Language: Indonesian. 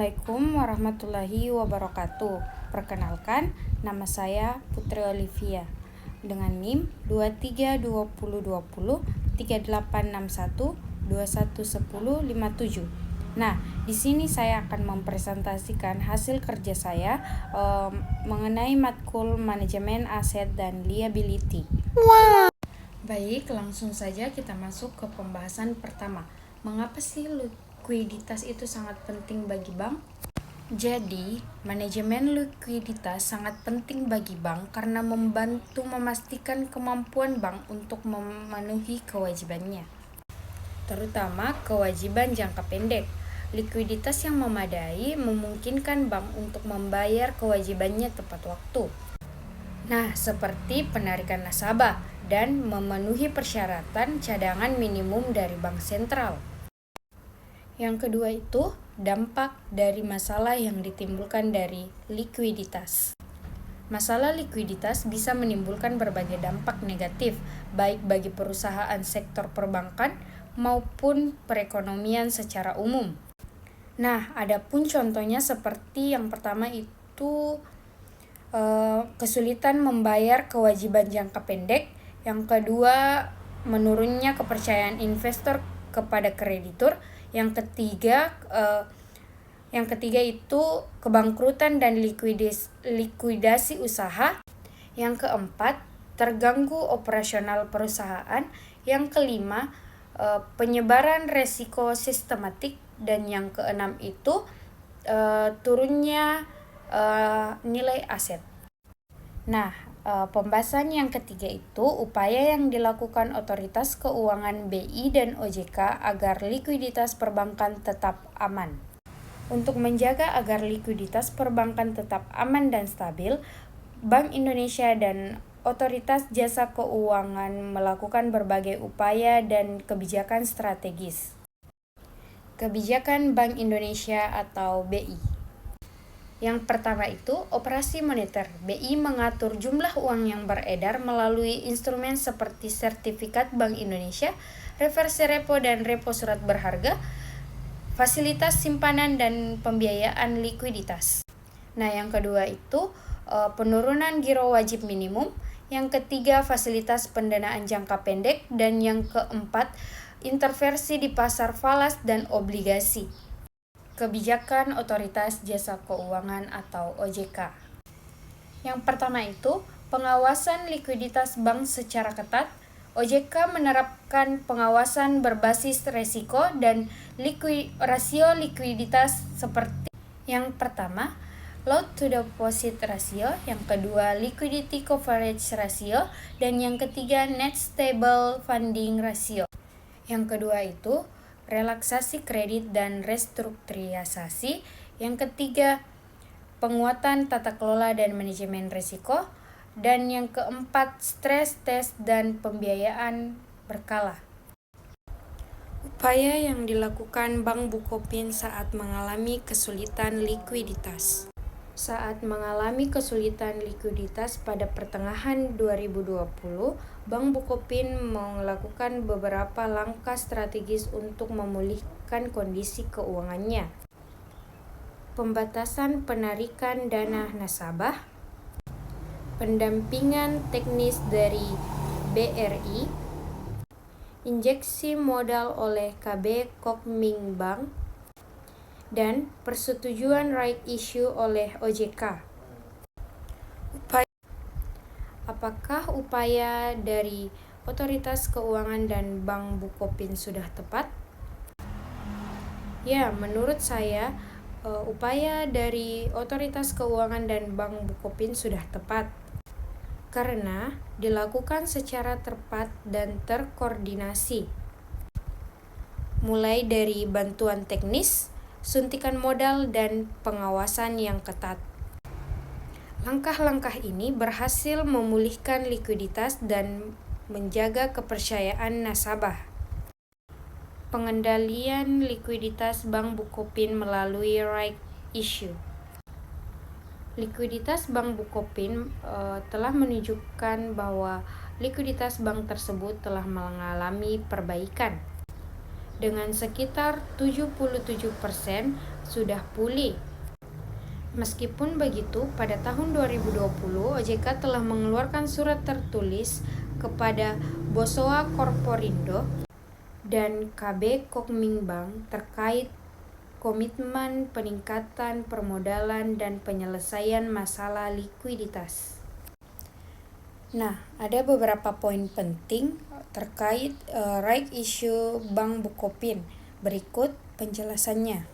Assalamualaikum warahmatullahi wabarakatuh. Perkenalkan, nama saya Putri Olivia dengan NIM 2320203861211057. Nah, di sini saya akan mempresentasikan hasil kerja saya mengenai matkul manajemen aset dan liability. Baik, langsung saja kita masuk ke pembahasan pertama. Mengapa sih likuiditas itu sangat penting bagi bank? Jadi, manajemen likuiditas sangat penting bagi bank karena membantu memastikan kemampuan bank untuk memenuhi kewajibannya, terutama kewajiban jangka pendek. Likuiditas yang memadai memungkinkan bank untuk membayar kewajibannya tepat waktu. Nah, seperti penarikan nasabah dan memenuhi persyaratan cadangan minimum dari bank sentral. Yang kedua itu, dampak dari masalah yang ditimbulkan dari likuiditas. Masalah likuiditas bisa menimbulkan berbagai dampak negatif, baik bagi perusahaan sektor perbankan maupun perekonomian secara umum. Nah, ada pun contohnya seperti yang pertama itu kesulitan membayar kewajiban jangka pendek. Yang kedua, menurunnya kepercayaan investor kepada kreditur. Yang ketiga itu kebangkrutan dan likuidasi usaha. Yang keempat, terganggu operasional perusahaan. Yang kelima, penyebaran resiko sistematik. Dan yang keenam itu turunnya nilai aset. Nah, pembahasan yang ketiga itu upaya yang dilakukan otoritas keuangan BI dan OJK agar likuiditas perbankan tetap aman. Untuk menjaga agar likuiditas perbankan tetap aman dan stabil, Bank Indonesia dan Otoritas Jasa Keuangan melakukan berbagai upaya dan kebijakan strategis. Kebijakan Bank Indonesia atau BI. Yang pertama itu, operasi moneter. BI mengatur jumlah uang yang beredar melalui instrumen seperti sertifikat Bank Indonesia, reverse repo dan repo surat berharga, fasilitas simpanan dan pembiayaan likuiditas. Nah, yang kedua itu, penurunan giro wajib minimum. Yang ketiga, fasilitas pendanaan jangka pendek. Dan yang keempat, intervensi di pasar falas dan obligasi. Kebijakan Otoritas Jasa Keuangan atau OJK. Yang pertama itu, pengawasan likuiditas bank secara ketat. OJK menerapkan pengawasan berbasis resiko dan rasio likuiditas seperti yang pertama, loan to deposit ratio, yang kedua liquidity coverage ratio, dan yang ketiga net stable funding ratio. Yang kedua itu relaksasi kredit dan restrukturisasi. Yang ketiga, penguatan tata kelola dan manajemen risiko. Dan yang keempat, stress test dan pembiayaan berkala. Upaya yang dilakukan Bank Bukopin saat mengalami kesulitan likuiditas. Saat mengalami kesulitan likuiditas pada pertengahan 2020, Bank Bukopin melakukan beberapa langkah strategis untuk memulihkan kondisi keuangannya. Pembatasan penarikan dana nasabah, pendampingan teknis dari BRI, injeksi modal oleh KB Kokming Bank, dan persetujuan right issue oleh OJK. Apakah upaya dari Otoritas Keuangan dan Bank Bukopin sudah tepat? Ya, menurut saya upaya dari Otoritas Keuangan dan Bank Bukopin sudah tepat karena dilakukan secara tepat dan terkoordinasi. Mulai dari bantuan teknis, suntikan modal, dan pengawasan yang ketat. Langkah-langkah ini berhasil memulihkan likuiditas dan menjaga kepercayaan nasabah. Pengendalian likuiditas Bank Bukopin melalui right issue. Likuiditas Bank Bukopin telah menunjukkan bahwa likuiditas bank tersebut telah mengalami perbaikan. dengan sekitar 77% sudah pulih. Meskipun begitu, pada tahun 2020 OJK telah mengeluarkan surat tertulis kepada Bosowa Corporindo dan KB Kokmingbank terkait komitmen peningkatan permodalan dan penyelesaian masalah likuiditas. Nah, ada beberapa poin penting terkait right issue Bank Bukopin. Berikut penjelasannya.